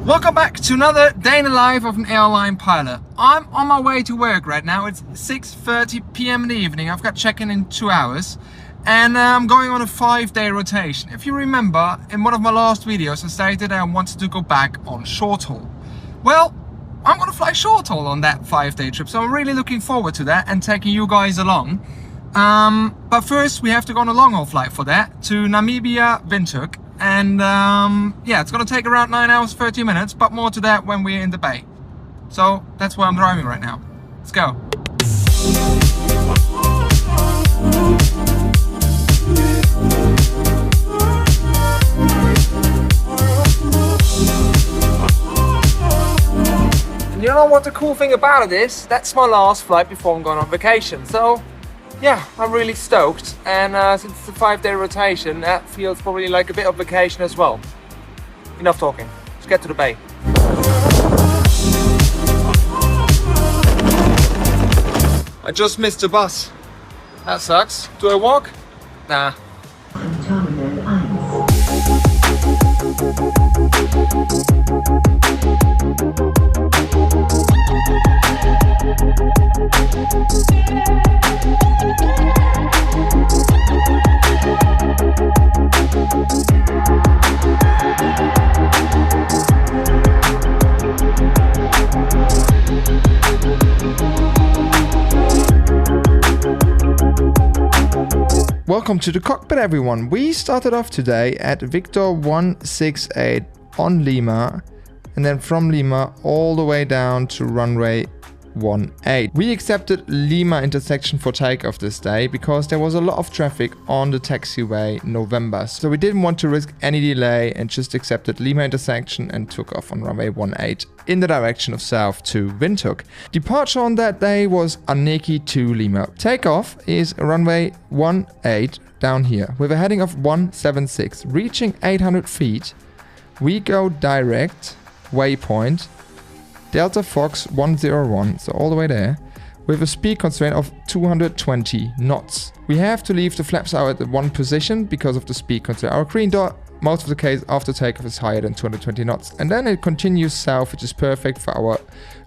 Welcome back to another day in the life of an airline pilot. I'm on my way to work right now. It's 6:30 p.m. in the evening. I've got check-in in 2 hours and I'm going on a 5-day rotation. If you remember, in one of my last videos I stated I wanted to go back on short haul. Well, I'm going to fly short haul on that 5-day trip, so I'm really looking forward to that and taking you guys along. But first we have to go on a long haul flight for that to Namibia, Windhoek. And yeah, it's gonna take around 9 hours 30 minutes, but more to that when we're in the bay. So that's where I'm driving right now. Let's go. And you know what the cool thing about it is? That's my last flight before I'm going on vacation. So yeah, I'm really stoked, and since it's a 5-day rotation, that feels probably like a bit of vacation as well. Enough talking, let's get to the bay. I just missed the bus. That sucks. Do I walk? Nah. Welcome to the cockpit, everyone. We started off today at Victor 168 on Lima, and then from Lima all the way down to runway 18. We accepted Lima intersection for takeoff this day because there was a lot of traffic on the taxiway November, so we didn't want to risk any delay and just accepted Lima intersection and took off on runway 18 in the direction of south to Windhoek. Departure on that day was Anneki to Lima. Takeoff is runway 18 down here with a heading of 176. Reaching 800 feet, we go direct waypoint Delta Fox 101, so all the way there, with a speed constraint of 220 knots. We have to leave the flaps out at one position because of the speed constraint. Our green dot, most of the case after takeoff, is higher than 220 knots. And then it continues south, which is perfect for our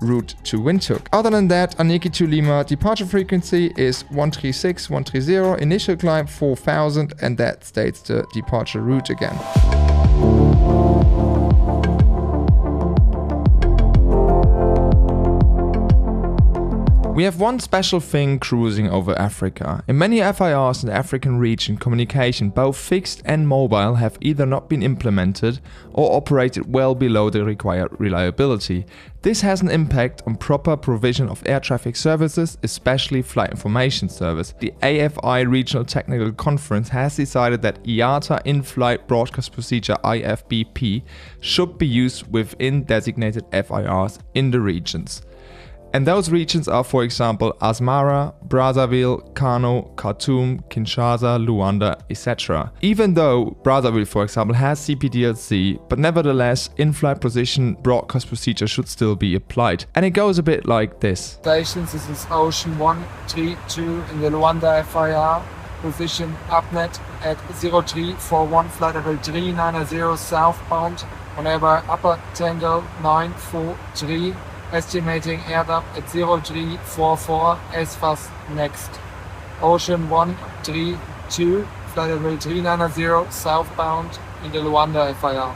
route to Windhoek. Other than that, Anneki to Lima, departure frequency is 136, 130, initial climb 4000, and that states the departure route again. We have one special thing cruising over Africa. In many FIRs in the African region, communication, both fixed and mobile, have either not been implemented or operated well below the required reliability. This has an impact on proper provision of air traffic services, especially flight information service. The AFI Regional Technical Conference has decided that IATA in-flight broadcast procedure IFBP should be used within designated FIRs in the regions. And those regions are, for example, Asmara, Brazzaville, Kano, Khartoum, Kinshasa, Luanda, etc. Even though Brazzaville, for example, has CPDLC, but nevertheless, in-flight position broadcast procedure should still be applied. And it goes a bit like this. Stations, this is Ocean 132 in the Luanda FIR. Position UpNet at 0341, flight level 390 southbound, whenever Upper Tango 943. Estimating AirDub at 0344 as fast next. Ocean 132, flight level 390 southbound in the Luanda FIR.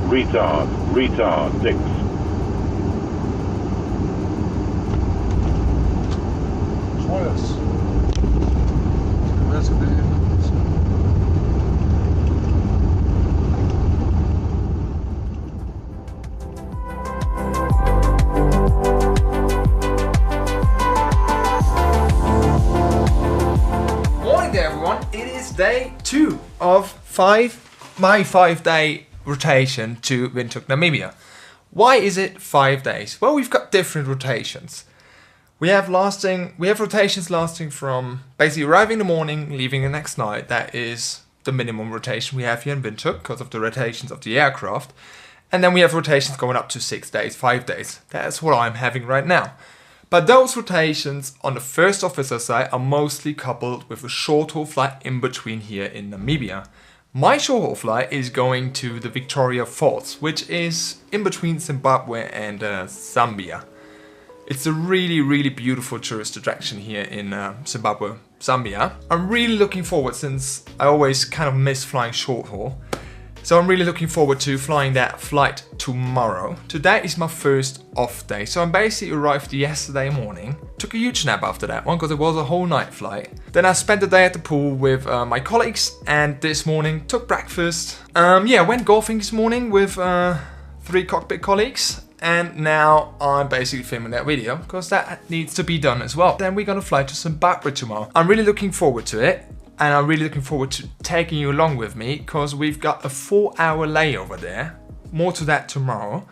Retard 6. day 2 of my 5-day rotation to Windhoek, Namibia. Why is it 5 days? Well, we've got different rotations. We have rotations lasting from basically arriving in the morning, leaving the next night. That is the minimum rotation we have here in Windhoek because of the rotations of the aircraft. And then we have rotations going up to 6 days, 5 days. That's what I'm having right now. But those rotations on the first officer side are mostly coupled with a short-haul flight in between here in Namibia. My short-haul flight is going to the Victoria Falls, which is in between Zimbabwe and Zambia. It's a really, really beautiful tourist attraction here in Zimbabwe, Zambia. I'm really looking forward, since I always kind of miss flying short-haul. So I'm really looking forward to flying that flight tomorrow. Today is my first off day, so I basically arrived yesterday morning. Took a huge nap after that one because it was a whole night flight. Then I spent the day at the pool with my colleagues, and this morning took breakfast. Went golfing this morning with 3 cockpit colleagues. And now I'm basically filming that video because that needs to be done as well. Then we're gonna fly to Zimbabwe tomorrow. I'm really looking forward to it. And I'm really looking forward to taking you along with me because we've got a 4-hour layover there. More to that tomorrow,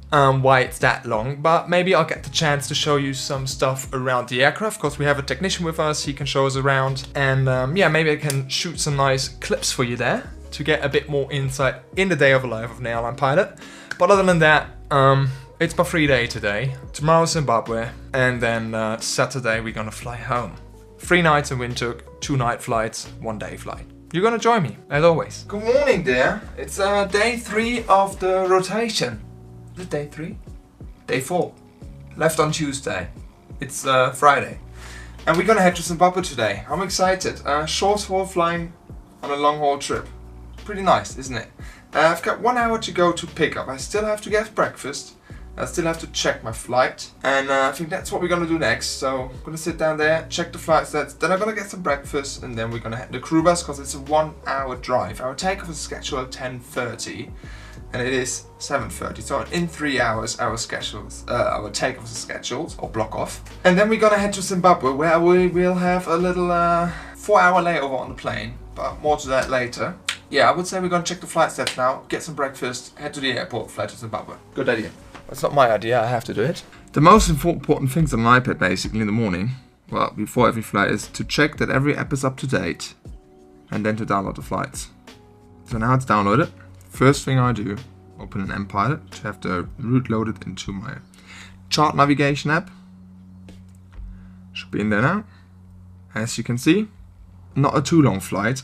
why it's that long. But maybe I'll get the chance to show you some stuff around the aircraft because we have a technician with us, he can show us around. And maybe I can shoot some nice clips for you there to get a bit more insight in the day of the life of an airline pilot. But other than that, it's my free day today. Tomorrow Zimbabwe, and then Saturday we're gonna fly home. 3 nights in Windhoek, 2 night flights, 1 day flight. You're gonna join me, as always. Good morning there. It's day 3 of the rotation. Is it day 3? Day 4. Left on Tuesday. It's Friday. And we're gonna head to Zimbabwe today. I'm excited. Short haul flying on a long haul trip. Pretty nice, isn't it? I've got 1 hour to go to pick up. I still have to get breakfast. I still have to check my flight, and I think that's what we're gonna do next. So I'm gonna sit down there, check the flight stats, then I'm gonna get some breakfast, and then we're gonna head the crew bus because it's a 1 hour drive. Our takeoff is scheduled at 10:30, and it is 7:30. So in 3 hours, our takeoff is scheduled, or block off. And then we're gonna head to Zimbabwe, where we will have a little 4-hour layover on the plane, but more to that later. Yeah, I would say we're gonna check the flight stats now, get some breakfast, head to the airport, fly to Zimbabwe. Good idea. It's not my idea, I have to do it. The most important things on my iPad basically in the morning, well, before every flight, is to check that every app is up to date and then to download the flights. So now it's downloaded. First thing I do, open an mPilot to have the route loaded into my chart navigation app. Should be in there now. As you can see, not a too long flight.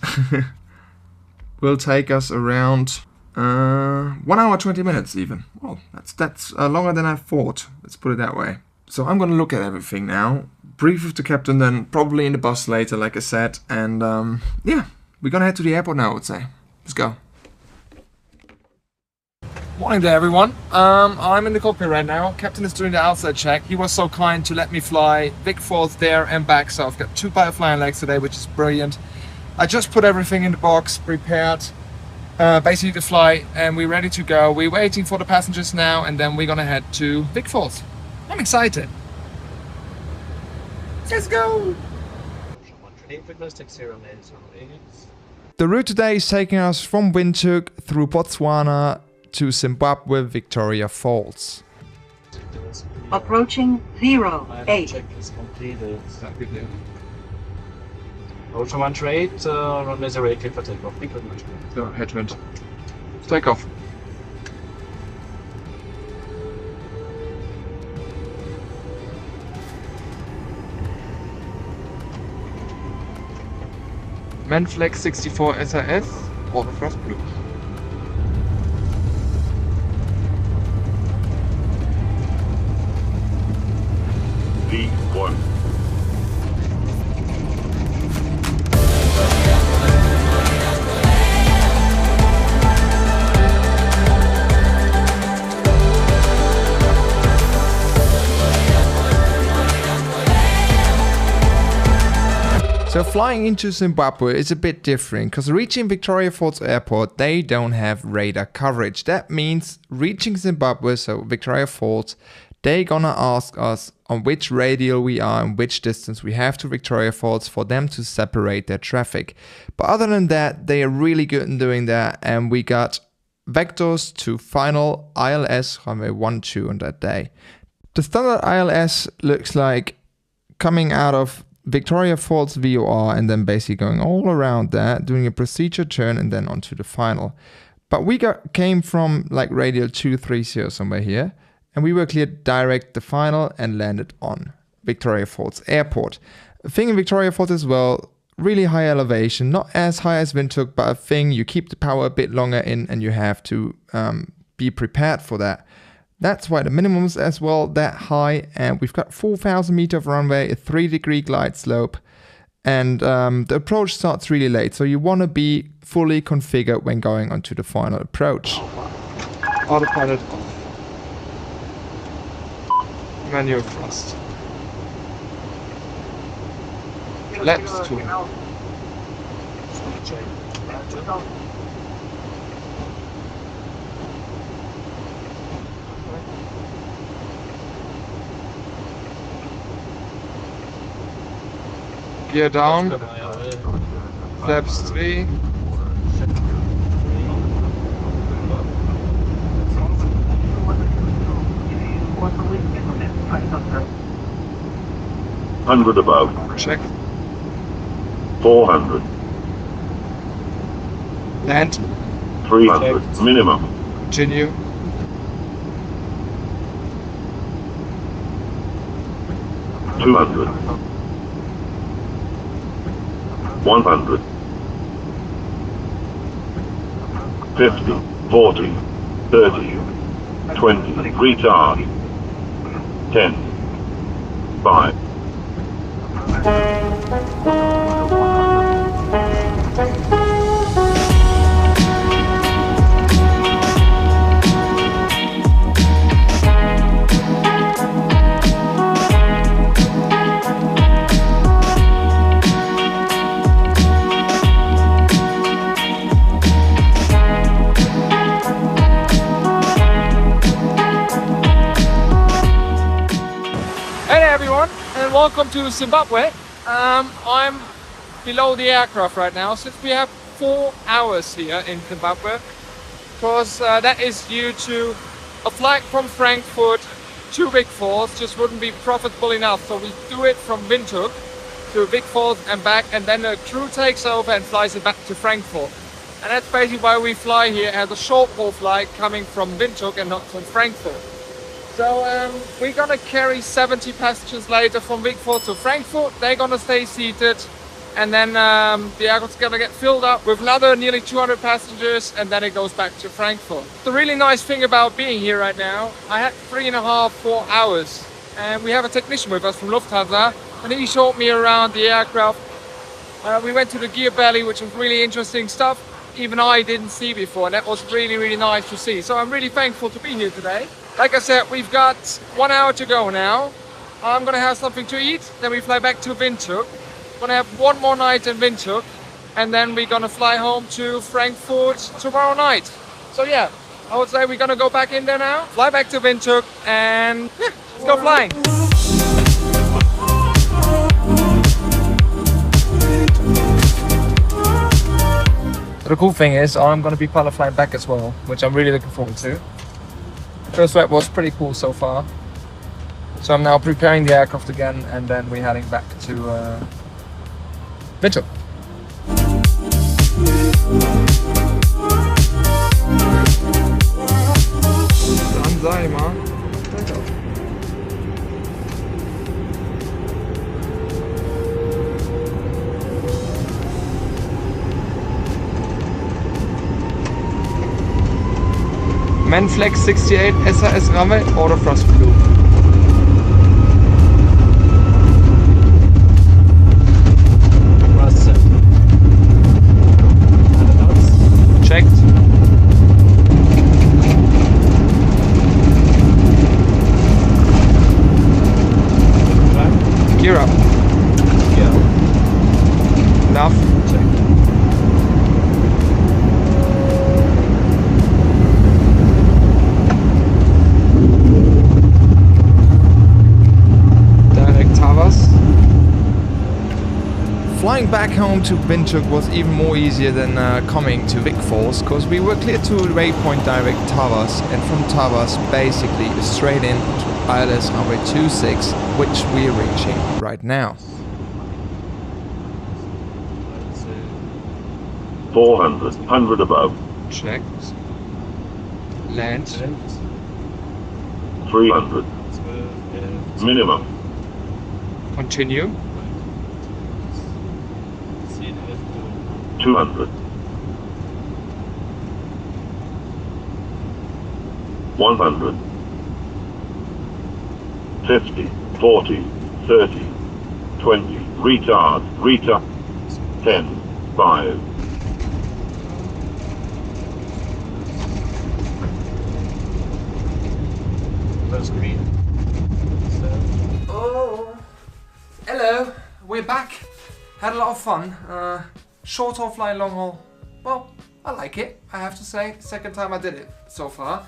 Will take us around 1 hour 20 minutes even. Well, that's longer than I thought. Let's put it that way. So I'm gonna look at everything now. Brief with the captain, then probably in the bus later, like I said. And we're gonna head to the airport now, I would say. Let's go. Morning there, everyone. I'm in the cockpit right now. Captain is doing the outside check. He was so kind to let me fly Vic Falls there and back. So I've got 2 flying legs today, which is brilliant. I just put everything in the box, prepared. Basically the flight, and we're ready to go. We're waiting for the passengers now, and then we're gonna head to Vic Falls. I'm excited. Let's go! The route today is taking us from Windhoek through Botswana to Zimbabwe Victoria Falls. Approaching 08. Check is completed. Ocean 128, runway 08, clear for takeoff. Thank you very much. So, headwind. Takeoff. Manflex 64 SAS, all the first blue. V1. So flying into Zimbabwe is a bit different because reaching Victoria Falls Airport, they don't have radar coverage. That means reaching Zimbabwe, so Victoria Falls, They gonna ask us on which radial we are and which distance we have to Victoria Falls for them to separate their traffic. But other than that, they are really good in doing that, and we got vectors to final ILS runway 12 on that day. The standard ILS looks like coming out of Victoria Falls VOR and then basically going all around that, doing a procedure turn and then onto the final. But we came from like radial 230 somewhere here, and we were cleared direct the final and landed on Victoria Falls Airport. A thing in Victoria Falls as well, really high elevation, not as high as Windhoek, but a thing you keep the power a bit longer in and you have to be prepared for that. That's why the minimum is as well that high, and we've got 4,000 meter of runway, a 3-degree glide slope, and the approach starts really late, so you want to be fully configured when going onto the final approach. Autopilot off. Manual thrust. Laps 2. Gear down. Flaps 3. Hundred above. Check. 400. Land. 300. Minimum. Continue. Two 200. 100. 50. 40. 30. 20. Retard. 10. 5. Welcome to Zimbabwe. I'm below the aircraft right now since we have 4 hours here in Zimbabwe, because that is due to a flight from Frankfurt to Vic Falls just wouldn't be profitable enough, so we do it from Windhoek to Vic Falls and back, and then the crew takes over and flies it back to Frankfurt. And that's basically why we fly here as a short haul flight coming from Windhoek and not from Frankfurt. So we're gonna carry 70 passengers later from Vic Falls to Frankfurt. They're gonna stay seated, and then the aircraft's gonna get filled up with another nearly 200 passengers, and then it goes back to Frankfurt. The really nice thing about being here right now, I had 3.5, 4 hours, and we have a technician with us from Lufthansa, and he showed me around the aircraft. We went to the gear belly, which was really interesting stuff. Even I didn't see before, and that was really, really nice to see. So I'm really thankful to be here today. Like I said, we've got 1 hour to go now. I'm gonna have something to eat, then we fly back to Windhoek. Gonna have one more night in Windhoek, and then we're gonna fly home to Frankfurt tomorrow night. So yeah, I would say we're gonna go back in there now, fly back to Windhoek, and yeah, let's go flying. The cool thing is I'm gonna be pilot flying back as well, which I'm really looking forward to. First flight was pretty cool so far. So I'm now preparing the aircraft again, and then we're heading back to Windhoek. Dann sei mal. Manflex 68 SAS runway, order thrust blue. Checked. Gear up. Gear up. Enough. Checked. Flying back home to Windhoek was even more easier than coming to Vikfors, because we were clear to waypoint direct Towers, and from Towers basically straight in to ILS runway 26, which we're reaching right now. 400, 100 above. Checked. Land. 300. Minimum. Continue. 200. 100. 50, 40, 30, 20. Retard, retard. 10, 5. First green. Oh, hello, we're back. Had a lot of fun. Short haul flying, long haul. Well, I like it, I have to say. Second time I did it so far.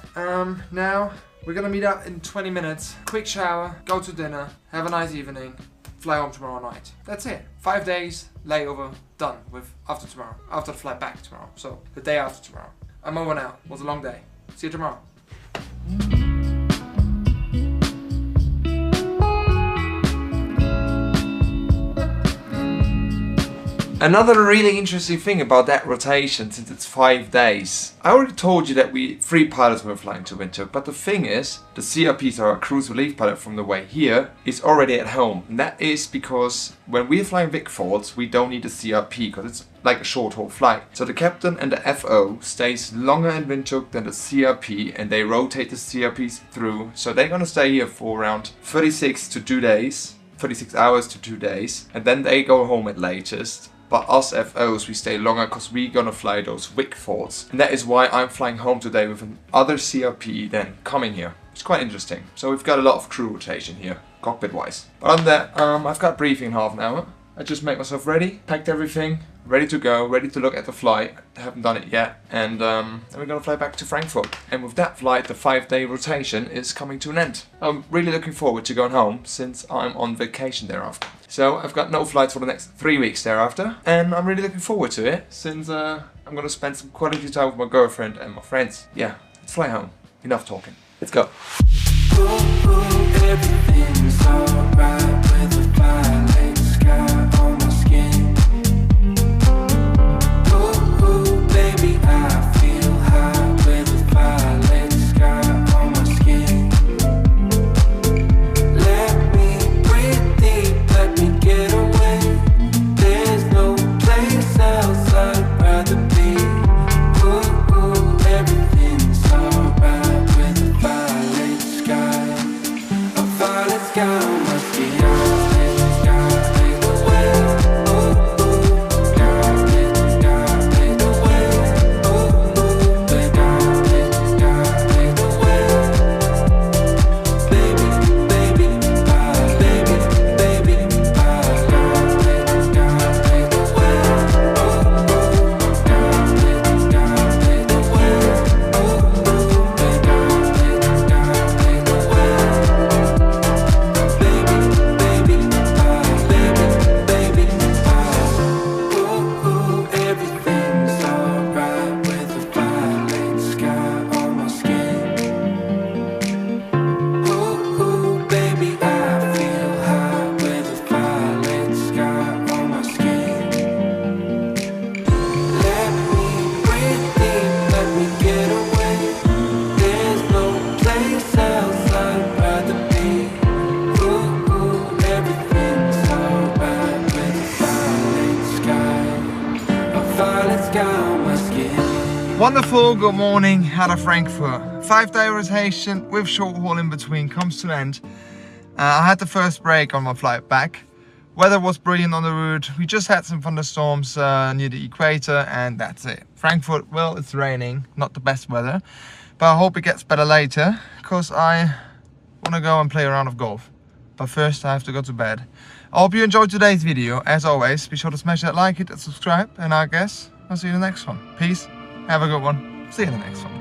Now we're gonna meet up in 20 minutes. Quick shower, go to dinner, have a nice evening, fly home tomorrow night. That's it. 5 days, layover, done with after tomorrow. After the flight back tomorrow. So the day after tomorrow. I'm over now. It was a long day. See you tomorrow. Another really interesting thing about that rotation, since it's 5 days. I already told you that 3 pilots were flying to Windhoek, but the thing is, the CRP, so our cruise relief pilot from the way here, is already at home. And that is because when we're flying Vikfors, we don't need a CRP, because it's like a short haul flight. So the captain and the FO stays longer in Windhoek than the CRP, and they rotate the CRPs through. So they're gonna stay here for around 36 to 2 days, 36 hours to 2 days, and then they go home at latest. But us FOs, we stay longer because we're gonna fly those Windhoeks. And that is why I'm flying home today with another CRP than coming here. It's quite interesting. So we've got a lot of crew rotation here, cockpit wise. But on that, I've got briefing in half an hour. I just made myself ready, packed everything, ready to go, ready to look at the flight. I haven't done it yet. And then we're gonna fly back to Frankfurt. And with that flight, the 5-day rotation is coming to an end. I'm really looking forward to going home since I'm on vacation thereafter. So I've got no flights for the next 3 weeks thereafter. And I'm really looking forward to it since I'm gonna spend some quality time with my girlfriend and my friends. Yeah, let's fly home. Enough talking. Let's go. Everything's alright with a violet sky on my skin. Ooh, baby, I feel high with a violet sky on my skin. Let me breathe deep, let me get away. There's no place else I'd rather be. Ooh, everything's alright with a violet sky. A violet sky on my skin. Wonderful good morning out of Frankfurt. 5-day rotation with short haul in between comes to an end. I had the first break on my flight back. Weather was brilliant on the route. We just had some thunderstorms near the equator, and that's it. Frankfurt, well, it's raining, not the best weather, but I hope it gets better later because I want to go and play a round of golf. But first I have to go to bed. I hope you enjoyed today's video. As always, be sure to smash that like, hit that subscribe, and I guess I'll see you in the next one. Peace. Have a good one. See you in the next one.